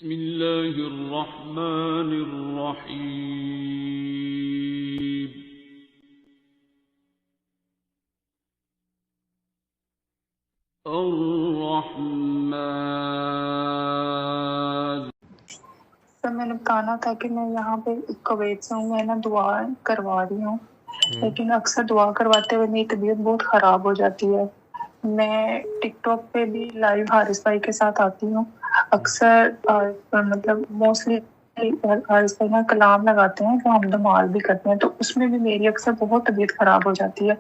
بسم اللہ الرحمن الرحیم الرحمن. سر میں نے کہا تھا کہ میں یہاں پہ کویت سے ہوں، میں نا دعا کروا رہی ہوں، لیکن اکثر دعا کرواتے ہوئے میری طبیعت بہت خراب ہو جاتی ہے۔ میں ٹک ٹاک پہ بھی لائیو حارث بھائی کے ساتھ آتی ہوں اکثر، مطلب موسٹلی حارث بھائی نا کلام لگاتے ہیں جو ہم دمال بھی کرتے ہیں، تو اس میں بھی میری اکثر بہت طبیعت خراب ہو جاتی ہے۔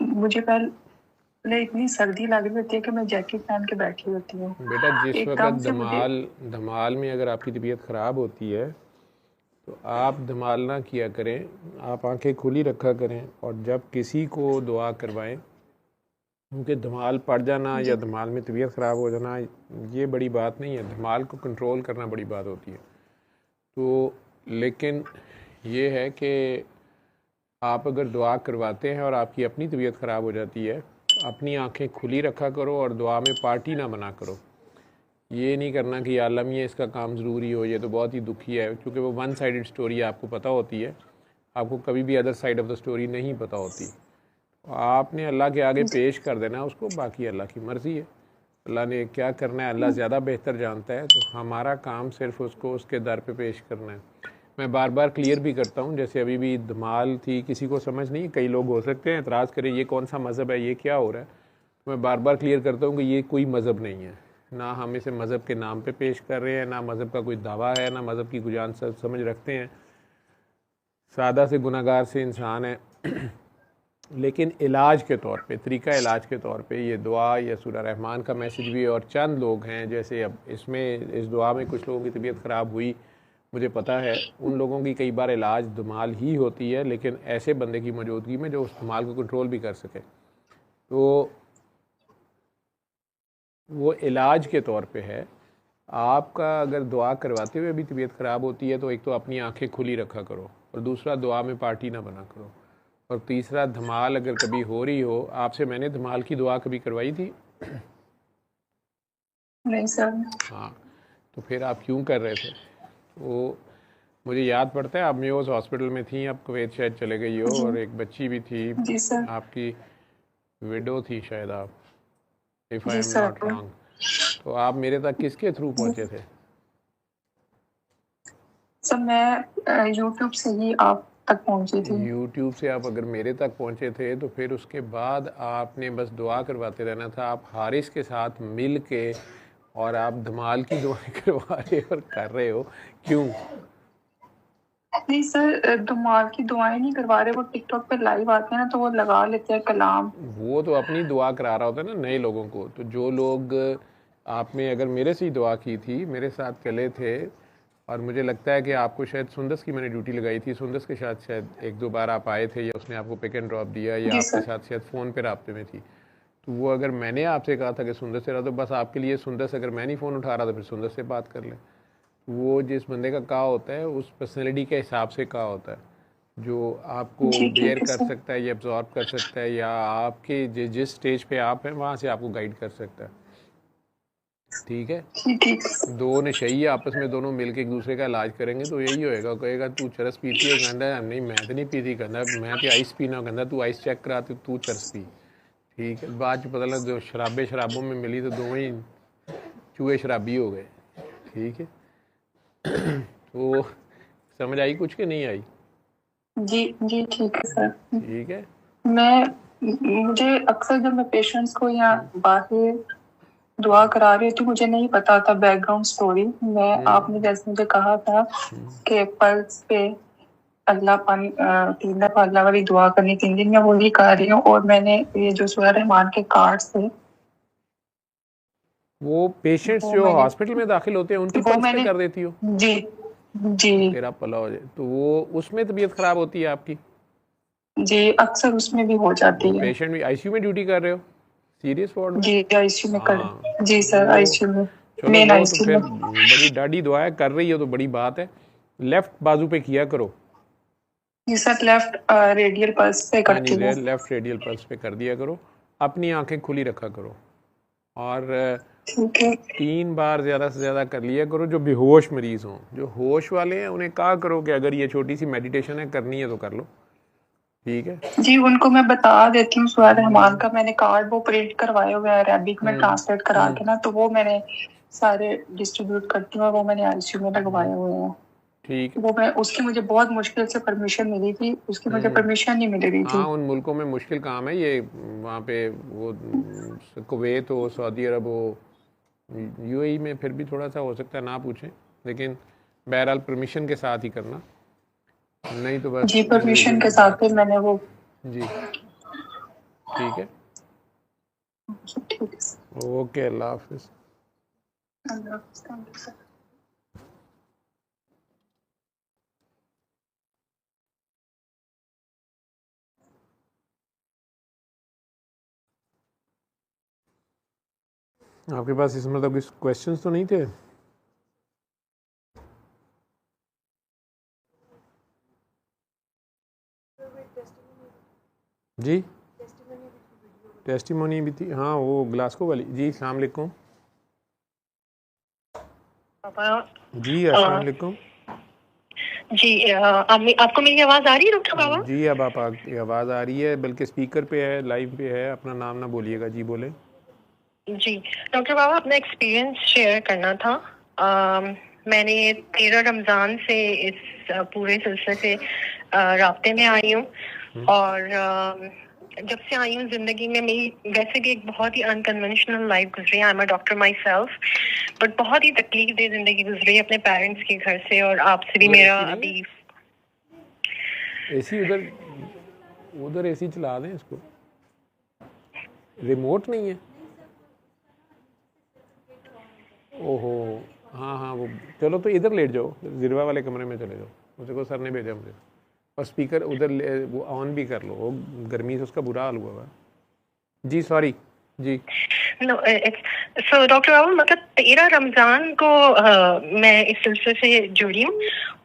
مجھے پہلے اتنی سردی لگ رہی ہوتی ہے کہ میں جیکٹ پہن کے بیٹھی ہوتی ہوں۔ بیٹا جس ایک دم وقت سے مجھے دھمال میں اگر آپ کی طبیعت خراب ہوتی ہے تو آپ دھمال نہ کیا کریں، آپ آنکھیں کھلی رکھا کریں، اور جب کسی کو دعا کروائیں، کیونکہ دھمال پڑ جانا یا دھمال میں طبیعت خراب ہو جانا یہ بڑی بات نہیں ہے، دھمال کو کنٹرول کرنا بڑی بات ہوتی ہے۔ تو لیکن یہ ہے کہ آپ اگر دعا کرواتے ہیں اور آپ کی اپنی طبیعت خراب ہو جاتی ہے، اپنی آنکھیں کھلی رکھا کرو اور دعا میں پارٹی نہ بنا کرو۔ یہ نہیں کرنا کہ یا عالم یہ اس کا کام ضروری ہو، یہ تو بہت ہی دکھی ہے، کیونکہ وہ ون سائیڈڈ سٹوری آپ کو پتہ ہوتی ہے، آپ کو کبھی بھی other side of the story نہیں پتہ ہوتی۔ آپ نے اللہ کے آگے پیش کر دینا اس کو، باقی اللہ کی مرضی ہے، اللہ نے کیا کرنا ہے اللہ زیادہ بہتر جانتا ہے، تو ہمارا کام صرف اس کو اس کے در پہ پیش کرنا ہے۔ میں بار بار کلیئر بھی کرتا ہوں، جیسے ابھی بھی دھمال تھی، کسی کو سمجھ نہیں، کئی لوگ ہو سکتے ہیں اعتراض کریں یہ کون سا مذہب ہے، یہ کیا ہو رہا ہے، تو میں بار بار کلیئر کرتا ہوں کہ یہ کوئی مذہب نہیں ہے، نہ ہم اسے مذہب کے نام پہ پیش کر رہے ہیں، نہ مذہب کا کوئی دعویٰ ہے، نہ مذہب کی گجان سمجھ رکھتے ہیں، سادہ سے گناہ گار سے انسان ہے۔ لیکن علاج کے طور پہ، طریقہ علاج کے طور پہ یہ دعا یا سورہ رحمان کا میسج بھی، اور چند لوگ ہیں جیسے اب اس دعا میں کچھ لوگوں کی طبیعت خراب ہوئی، مجھے پتہ ہے ان لوگوں کی کئی بار علاج دھمال ہی ہوتی ہے، لیکن ایسے بندے کی موجودگی میں جو اس دھمال کو کنٹرول بھی کر سکے، تو وہ علاج کے طور پہ ہے۔ آپ کا اگر دعا کرواتے ہوئے بھی طبیعت خراب ہوتی ہے تو ایک تو اپنی آنکھیں کھلی رکھا کرو، اور دوسرا دعا میں پارٹی نہ بنا کرو، اور تیسرا دھمال اگر کبھی ہو رہی ہو، آپ سے میں نے دھمال کی دعا کبھی کروائی تھی؟ نہیں سر۔ ہاں، تو پھر آپ کیوں کر رہے تھے؟ وہ مجھے یاد پڑتا ہے آپ میوز ہاسپٹل میں تھیں، اب کویت شاید چلے گئی ہو، اور ایک بچی بھی تھی، جی سر۔ آپ کی ویڈو تھی شاید، آپ if I G am sir. not wrong۔ تو آپ میرے تک کس کے تھرو پہنچے تھے؟ سر میں یوٹیوب سے ہی آپ تک پہنچی تھی۔ یوٹیوب سے آپ اگر میرے تک پہنچے تھے تو پھر اس کے بعد آپ نے بس دعا کرواتے رہنا تھا، آپ حارث کے ساتھ مل کے، اور آپ دھمال کی دعائیں کروا رہے اور کر رہے ہو، کیوں؟ نہیں سر، دمال کی دعائیں نہیں کروا رہے، وہ ٹک ٹاک پہ لائیو آتے ہیں نا تو وہ لگا لیتے ہیں کلام۔ وہ تو اپنی دعا کرا رہا ہوتا ہے نا نئے لوگوں کو، تو جو لوگ آپ نے اگر میرے سے ہی دعا کی تھی، میرے ساتھ چلے تھے، اور مجھے لگتا ہے کہ آپ کو شاید سندس کی میں نے ڈیوٹی لگائی تھی، سندس کے ساتھ شاید ایک دو بار آپ آئے تھے، یا اس نے آپ کو پک اینڈ ڈراپ دیا، یا جی آپ کے سر۔ ساتھ شاید فون پہ رابطے میں تھی، تو وہ اگر میں نے آپ سے کہا تھا کہ سندس سے رہا، تو بس آپ کے لیے سندس، اگر میں نہیں فون اٹھا رہا تو پھر سندس سے بات کر لیں۔ وہ جس بندے کا کہا ہوتا ہے اس پرسنالٹی کے حساب سے کہا ہوتا ہے، جو آپ کو جی بیئر ٹھیک ہے کر سر۔ سکتا ہے یا ابزارب کر سکتا ہے، یا آپ کے جس سٹیج پہ آپ ہیں وہاں سے آپ کو گائیڈ کر سکتا ہے، ٹھیک ہے؟ جی ٹھیک ہے سر۔ دو نشئی آپس میں دونوں مل کے ایک دوسرے کا علاج کریں گے تو یہی ہوئے گا، کہے گا تو چرس پیتی ہے، کہنا ہے نہیں میں تو نہیں پیتی، کہنا میں تو آئس پینا، کہنا تو آئس چیک کرا تو چرس پی، ٹھیک ہے؟ بعد میں پتہ لگا جو شرابوں میں ملی تو دونوں ہی چوہے شرابی ہو گئے، ٹھیک ہے؟ تو سمجھ آئی کچھ کہ نہیں آئی؟ جی جی ٹھیک ہے سر۔ ٹھیک ہے۔ مجھے اکثر جب میں پیشنٹس کو یا باہر دعا کرا رہی تھی، مجھے نہیں پتا تھا بیک گراؤنڈ سٹوری۔ آپ نے جیسے مجھے کہا تھا کہ پلس پہ اللہ پانی 3 دفعہ اللہ والی دعا کرنی 3 دن میں، وہی کر رہی ہوں، اور میں نے یہ جو سورہ رحمان کے کارڈ تھے وہ پیشنٹس وہ جو میں نے ہاسپٹل میں داخل ہوتے ہیں ان کی پلس پہ کر دیتی ہو؟ جی جی تیرا پلا ہو جائے، تو وہ اس میں طبیعت خراب ہوتی ہے آپ کی؟ جی اکثر اس میں بھی ہو جاتی ہے۔ پیشنٹ بھی آئی سی یو میں ڈیوٹی کر رہے ہو؟ سیریس وارڈ میں؟ جی آئی سی یو میں کر ہاں، جی سر، آئی سی یو میں، چلو مین وہ آئی تو سی یو پھر میں۔ بڑی ڈاڈی دعا ہے، کر رہی ہو تو بڑی بات ہے، لیفٹ بازو پہ کیا کرو۔ جی سر، لیفٹ ریڈیل پلس پہ ہاں جی، کرتی ہوں۔ لیفٹ ریڈیل پلس پہ کر دیا کرو، اپنی آنکھیں کھلی رکھا کرو، اور ٹھیک ہے 3 بار زیادہ سے زیادہ کر لیا کرو. جو بے ہوش مریض ہوں, جو ہوش والے ہیں, انہیں کہا کرو کہ اگر یہ چھوٹی سی میڈیٹیشن ہے کرنی ہے تو کر لو. ٹھیک ہے جی, ان کو میں بتا دیتی ہوں. سہیل رحمان کا میں نے کارڈ وہ پرنٹ کروائے ہوئے ہیں عربک میں ٹرانسلیٹ کرا کے نا, تو وہ میں نے سارے ڈسٹریبیوٹ کرتی ہوں, وہ میں نے آئی سی یو میں لگوائے ہوئے ہیں. ٹھیک ہے. وہ میں اس کی مجھے بہت مشکل سے پرمیشن ملی تھی, اس کی مجھے پرمیشن نہیں مل رہی تھی. ہاں ان ملکوں میں مشکل کام ہے یہ, وہاں پہ وہ Kuwait who, Saudi Arab who, you اے ای میں پھر بھی تھوڑا سا ہو سکتا ہے نہ پوچھیں, لیکن بہرحال پرمیشن کے ساتھ ہی کرنا, نہیں تو بس جی پرمیشن کے ساتھ پھر میں نے وہ جی. ٹھیک ہے, ٹھیک ہے. اوکے, اللہ حافظ. اللہ حافظ. Thank you sir. آپ کے پاس اس مطلب کچھ کویشچنس تو نہیں تھے؟ جی ٹیسٹیمونی بھی تھی, ہاں وہ گلاسکو والی. جی السلام علیکم. جی السلام علیکم. جی آپ کو میری آواز آ رہی ہے ڈاکٹر بابا؟ جی اب آپ کی آواز آ رہی ہے, بلکہ اسپیکر پہ ہے, لائیو پہ ہے. اپنا نام نہ بولیے گا. جی بولیں. جی ڈاکٹر بابا, اپنا ایکسپیرینس شیئر کرنا تھا. میں نے 13 رمضان سے اس پورے سلسلے سے رابطے میں آئی ہوں, اور جب سے آئی ہوں زندگی میں میری ویسے بھی ایک بہت ہی انکنونشنل لائف گزری ہے. I am a doctor my self, but بہت ہی تکلیف دہ زندگی گزری ہے اپنے پیرنٹس کے گھر سے, اور آپ سے بھی میرا ابھی اے سی ادھر اے سی چلا دیں, اس کو ریموٹ نہیں ہے. اوہو ہاں وہ چلو تو ادھر لیٹ جاؤ, زروا والے کمرے میں چلے جاؤ. مجھے کو سر نے بھیجا مجھے, اور اسپیکر ادھر وہ آن بھی کر لو, وہ گرمی سے اس کا برا حال ہوا ہوا. جی سوری. جی سو ڈاکٹر بابا, مطلب 13 رمضان کو میں اس سلسلے سے جڑی ہوں,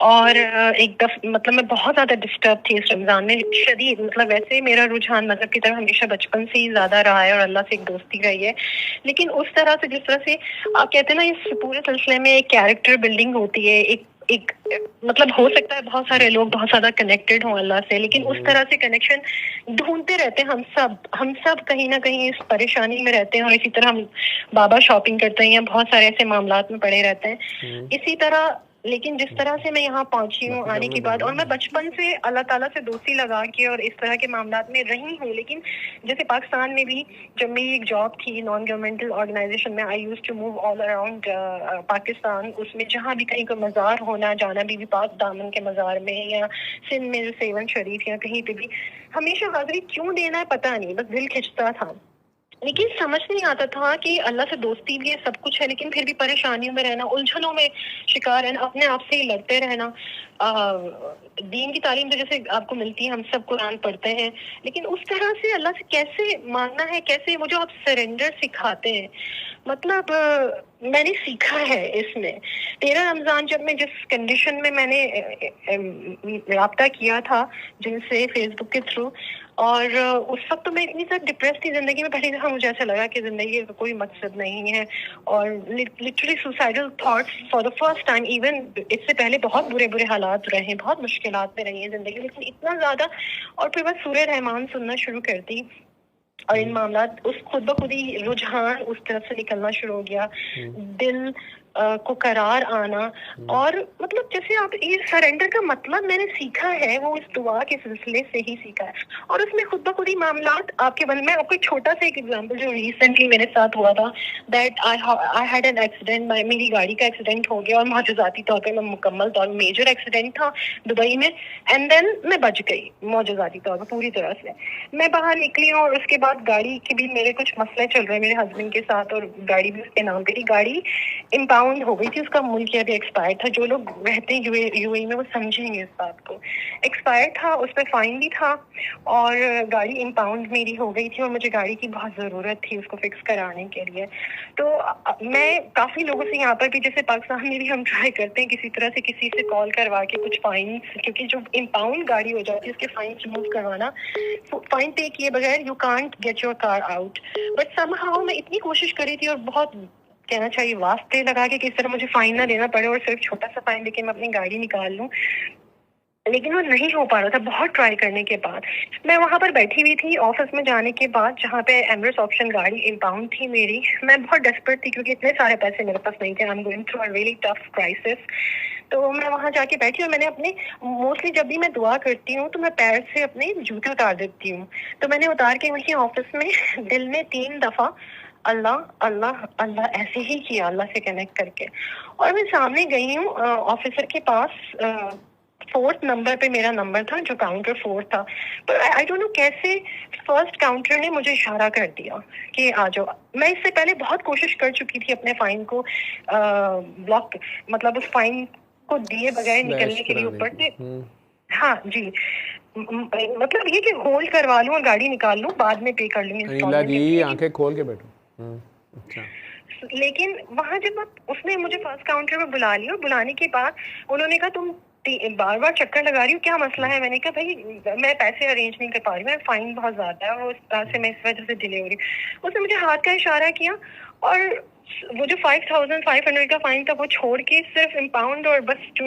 اور ایک دفعہ مطلب میں بہت زیادہ ڈسٹرب تھی اس رمضان میں, شدید. مطلب ویسے میرا رجحان مذہب کی طرف ہمیشہ بچپن سے ہی زیادہ رہا ہے, اور اللہ سے ایک دوستی رہی ہے, لیکن اس طرح سے جس طرح سے آپ کہتے ہیں نا, اس پورے سلسلے میں ایک کیریکٹر بلڈنگ ہوتی ہے, ایک مطلب ہو سکتا ہے بہت سارے لوگ بہت زیادہ کنیکٹڈ ہوں اللہ سے, لیکن اس طرح سے کنیکشن ڈھونڈتے رہتے ہیں. ہم سب کہیں نہ کہیں اس پریشانی میں رہتے ہیں, اور اسی طرح ہم بابا شاپنگ کرتے ہیں, بہت سارے ایسے معاملات میں پڑے رہتے ہیں اسی طرح. لیکن جس طرح سے میں یہاں پہنچی ہوں آنے کے بعد, اور میں بچپن سے اللہ تعالیٰ سے دوستی لگا کے اور اس طرح کے معاملات میں رہی ہوں, لیکن جیسے پاکستان میں بھی جب میری ایک جاب تھی نان گورنمنٹل آرگنائزیشن میں, I use to move all around Pakistan. اس میں جہاں بھی کہیں کوئی مزار ہونا جانا, بی بی پاک دامن کے مزار میں, یا سندھ میں سیون شریف, یا کہیں پہ بھی ہمیشہ حاضری کیوں دینا ہے پتہ نہیں, بس دل کھنچتا تھا. لیکن سمجھ نہیں آتا تھا کہ اللہ سے دوستی بھی ہے, سب کچھ ہے, لیکن پھر بھی پریشانیوں میں رہنا, الجھنوں میں شکار رہنا, اپنے آپ سے ہی لڑتے رہنا. دین کی تعلیم تو جیسے آپ کو ملتی ہے, ہم سب قرآن پڑھتے ہیں, لیکن اس طرح سے اللہ سے کیسے مانگنا ہے, کیسے وہ جو آپ سرنڈر سکھاتے ہیں, مطلب میں نے سیکھا ہے اس میں. 13 رمضان جب میں جس کنڈیشن میں نے رابطہ کیا تھا جن سے فیس بک کے تھرو, اور اس وقت تو میں اتنی زیادہ ڈپریس تھی زندگی میں. پہلی دفعہ مجھے ایسا لگا کہ زندگی کا کوئی مقصد نہیں ہے, اور literally suicidal thoughts for the first time. Even اس سے پہلے بہت برے حالات رہے ہیں, بہت مشکلات میں رہی ہیں زندگی, لیکن اتنا زیادہ. اور پھر بس سورہ رحمان سننا شروع کر دی, اور ان معاملات اس خود بخود ہی رجحان اس طرف سے نکلنا شروع ہو گیا, دل کو قرار آنا. اور مطلب جیسے آپ یہ سرنڈر کا مطلب میں نے سیکھا ہے, وہ اس دعا کے سلسلے سے ہی سیکھا ہے, اور اس میں خود بخود ہی معاملات آپ کے میں آپ کو چھوٹا سا ایک ایگزامپل جو ریسنٹلی میرے ساتھ ہوا تھا, that I had an accident, میری گاڑی کا ایکسیڈنٹ ہو گیا, اور معجزاتی طور پہ میں مکمل طور میجر ایکسیڈنٹ تھا دبئی میں, اینڈ دین میں بچ گئی معجزاتی طور پہ پوری طرح سے. میں باہر نکلی ہوں, اور اس کے بعد گاڑی کے بھی میرے کچھ مسئلے چل رہے ہیں میرے ہسبینڈ کے ساتھ, اور گاڑی بھی اس کے نام پہ تھی. گاڑی امپاؤنڈ ہو گئی تھی, اس کا ملک ابھی ایکسپائر تھا. جو لوگ رہتے ہیں یو اے میں وہ سمجھیں گے اس بات کو. ایکسپائر تھا, اس پہ فائن بھی تھا, اور گاڑی امپاؤنڈ میری ہو گئی تھی, اور مجھے گاڑی کی بہت ضرورت تھی اس کو فکس کرانے کے لیے. تو میں کافی لوگوں سے یہاں پر بھی, جیسے پاکستان میں بھی ہم ٹرائی کرتے ہیں کسی طرح سے کسی سے کال کروا کے کچھ فائن, کیونکہ جو امپاؤنڈ گاڑی ہو جاتی ہے اس کے فائن ریموو کروانا, فائن پے کیے بغیر you can't get your car out. But somehow میں اتنی کوشش کری تھی, اور بہت کہنا چاہیے واسطے لگا کے کس طرح مجھے فائن نہ دینا پڑے اور صرف چھوٹا سا فائن دے کے میں اپنی گاڑی نکال لوں, لیکن وہ نہیں ہو پا رہا تھا. بہت ٹرائی کرنے کے بعد میں وہاں پر بیٹھی ہوئی تھی آفس میں جانے کے بعد, جہاں پہ ایمریٹس آپشن گاڑی امپاؤنڈ تھی میری. میں بہت ڈیسپریٹ تھی کیونکہ اتنے سارے پیسے میرے پاس نہیں تھے. I am going through a really tough crisis. تو میں وہاں جا کے بیٹھی اور میں نے اپنے موسٹلی جب بھی میں دعا کرتی ہوں تو میں پیر سے اپنے جوتے اتار دیتی ہوں. تو میں نے اتار کے وہیں آفس میں دل میں 3 دفعہ اللہ اللہ اللہ ایسے ہی کیا, اللہ سے کنیکٹ کر کے. اور میں سامنے گئی ہوں آفیسر کے پاس. 4th نمبر پہ میرا نمبر تھا جو کاؤنٹر 4 تھا. پر آئی ڈونٹ نو کیسے فرسٹ کاؤنٹر نے مجھے اشارہ کر دیا کہ آ جاؤ. میں اس سے پہلے بہت کوشش کر چکی تھی اپنے فائن کو بلاک, مطلب اس فائن کو دیے بغیر نکلنے کے لیے اوپر سے. ہاں جی, مطلب یہ کہ ہولڈ کروا لوں اور گاڑی نکال لوں, بعد میں پے کر لوں گی. انیلا جی آنکھیں کھول کے بیٹھو. اچھا, لیکن وہاں جب اس نے مجھے فرسٹ کاؤنٹر میں بلا لیا, بلانے کے بعد انہوں نے کہا تم بار بار چکر لگا رہی ہوں, کیا مسئلہ ہے؟ میں نے کہا بھائی میں پیسے ارینج نہیں کر پا رہی ہوں, فائن بہت زیادہ ہے اور اس طرح سے میں اس وجہ سے ڈیلے ہو رہی ہوں. اس نے مجھے ہاتھ کا اشارہ کیا اور وہ جو 5500 کا فائن تھا وہ چھوڑ کے صرف امپاؤنڈ اور بس جو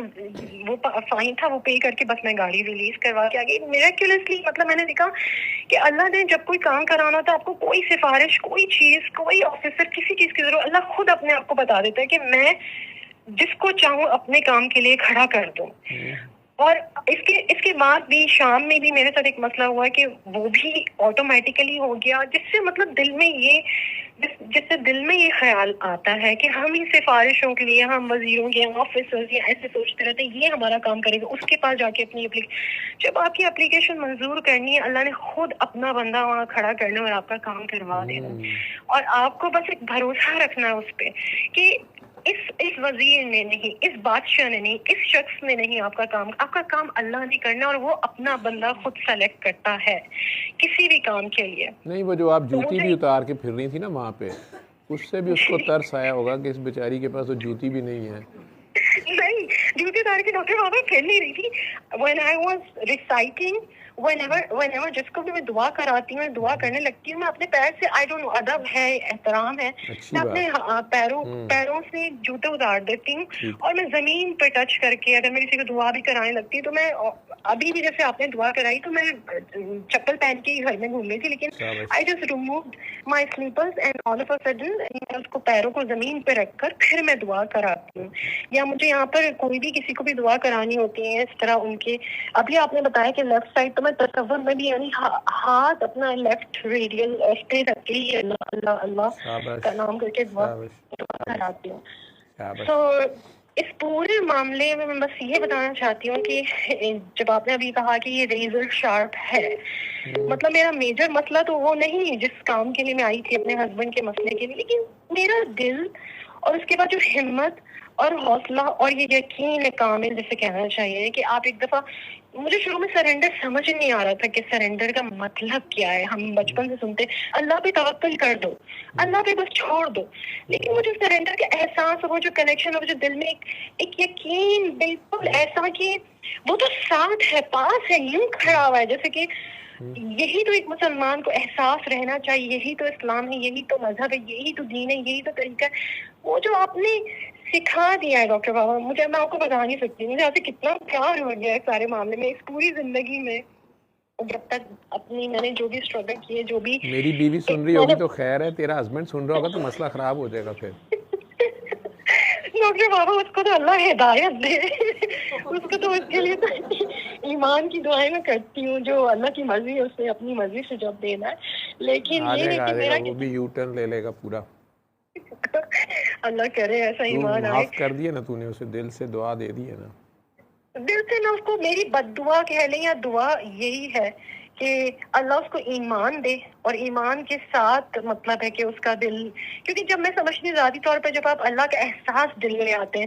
وہ فائن تھا وہ پے کر کے بس میں گاڑی ریلیز کروا کے آ گئی. میراکیولسلی مطلب میں نے دیکھا کہ اللہ نے جب کوئی کام کرانا تھا, آپ کو کوئی سفارش, کوئی چیز, کوئی آفیسر, کسی چیز کی ضرورت, اللہ خود اپنے آپ کو بتا دیتا ہے کہ میں جس کو چاہوں اپنے کام کے لیے کھڑا کر دوں. اور اس کے بعد بھی شام میں بھی میرے ساتھ ایک مسئلہ ہوا کہ وہ بھی آٹومیٹیکلی ہو گیا, جس سے مطلب جس سے دل میں یہ خیال آتا ہے کہ ہم ہی سفارشوں کے لیے, ہم وزیروں کے آفیسرز یا ایسے سوچتے رہتے ہیں یہ ہمارا کام کرے گا. اس کے پاس جا کے اپنی جب آپ کی اپلیکیشن منظور کرنی ہے, اللہ نے خود اپنا بندہ وہاں کھڑا کرنا اور آپ کا کام کروا دینا. اور آپ کو بس ایک بھروسہ رکھنا اس پہ کہ اس وزیر نے نہیں, اس بادشاہ نے نہیں, اس شخص نے نہیں آپ کا کام اللہ نے کرنا, اور وہ اپنا بندہ خود سلیکٹ کرتا ہے کسی بھی کام کے لیے. نہیں, وہ جو آپ جوتی بھی اتار کے پھر رہی تھی نا وہاں پہ, اس سے بھی اس کو ترس آیا ہوگا کہ اس بیچاری کے پاس وہ جوتی بھی نہیں ہے. نہیں, جوتی اتار کے ڈاکٹر بابا پھر نہیں رہی تھی. when I was reciting, whenever جس کو بھی میں دعا کراتی ہوں, دعا کرنے لگتی ہوں, میں اپنے پیر سے I don't know, ادب ہے, احترام ہے, میں اپنے پیروں سے جوتے اتار دیتی ہوں اور میں زمین پہ ٹچ کر کے اگر میں کسی کو دعا بھی کرانے لگتی ہوں تو میں ابھی بھی جیسے آپ نے دعا کرائی تو میں چپل پہن کے ہی گھر میں گھوم رہی تھی, لیکن I just removed my slippers and all of a sudden میں اس کو پیروں کو زمین پہ رکھ کر پھر میں دعا کراتی ہوں. یا مجھے یہاں پر کوئی بھی کسی کو بھی دعا کرانی ہوتی ہے اس طرح ان کے, ابھی آپ نے بتایا کہ لیفٹ سائڈ, تو میں تصور میں بھی یعنی ہاتھ اپنا لیفٹ ریڈیل پہ رکھ کے اللہ اللہ اللہ کا نام کر کے دعا کراتی ہوں. تو اس پورے معاملے میں بس یہ بتانا چاہتی ہوں کہ جب آپ نے ابھی کہا کہ یہ ریزر شارپ ہے, مطلب میرا میجر مسئلہ تو وہ نہیں جس کام کے لیے میں آئی تھی اپنے ہسبینڈ کے مسئلے کے لیے, لیکن میرا دل اور اس کے بعد جو ہمت اور حوصلہ اور یہ یقین کامل جسے کہنا چاہیے کہ آپ ایک دفعہ, مجھے شروع میں سرنڈر سمجھ نہیں آ رہا تھا کہ سرنڈر کا مطلب کیا ہے. ہم بچپن سے سنتے اللہ پہ توکل کر دو, اللہ پہ بس چھوڑ دو, لیکن مجھے سرنڈر کا احساس اور وہ جو کنیکشن اور جو دل میں ایک یقین بالکل ایسا کہ وہ تو ساتھ ہے, پاس ہے, یوں کھڑا ہوا ہے, جیسے کہ یہی تو ایک مسلمان کو احساس رہنا چاہیے, یہی تو اسلام ہے, یہی تو مذہب ہے, یہی تو دین ہے, یہی تو طریقہ ہے. وہ جو آپ نے سکھا دیا ہے ڈاکٹر بابا, مجھے, میں آپ کو بتا نہیں سکتی مجھے آپ سے کتنا پیار ہو گیا ہے سارے معاملے میں اس پوری زندگی میں. جب تک اپنی میں نے جو بھی اسٹرگل کیے, جو بھی میری بیوی سن رہی ہوگی تو خیر ہے, تیرا ہسبینڈ سن رہا ہوگا تو مسئلہ خراب ہو جائے گا پھر. ڈاکٹر بابا اس کو تو اللہ ہدایت دے, اس کو تو اس کے لیے تو ایمان کی دعائیں میں کرتی ہوں, جو اللہ کی مرضی ہے اس نے اپنی مرضی سے جب دینا ہے. لیکن یہ ہے کہ میرا وہ بھی یو ٹرن لے لے گا پورا, اللہ کرے ایسا ایمان آئے. معاف کر دیا نا تو نے اسے, دل سے دعا دے دی ہے نا, دل سے نا اس کو میری بد دعا کہہ لیں یا دعا یہی ہے کہ اللہ اس کو ایمان دے, اور ایمان کے ساتھ مطلب ہے کہ اس کا دل, کیونکہ جب میں سمجھتی ذاتی طور پہ جب آپ اللہ کا احساس دل میں آتے ہیں,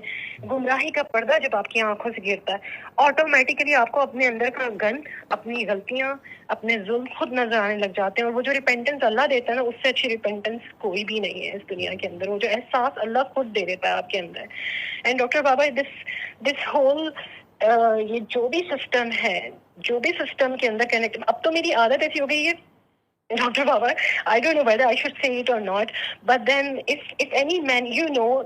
گمراہی کا پردہ جب آپ کی آنکھوں سے گرتا ہے, آٹومیٹیکلی آپ کو اپنے اندر کا گند, اپنی غلطیاں, اپنے ظلم خود نظر آنے لگ جاتے ہیں. اور وہ جو ریپینٹنس اللہ دیتا ہے نا, اس سے اچھی ریپینٹنس کوئی بھی نہیں ہے اس دنیا کے اندر. وہ جو احساس اللہ خود دے دیتا ہے آپ کے اندر. اینڈ ڈاکٹر بابا دس ہول یہ جو بھی سسٹم ہے, جو بھی سسٹم کے اندر کنیکٹ, اب تو میری عادت ایسی ہو گئی ہے Dr. Baba, I don't know whether I should say it or not, but then if any man, you know,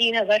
3000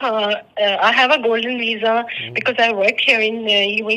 I have a golden visa because I work here in UAE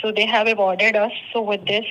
so they have awarded us so with this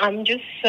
I'm just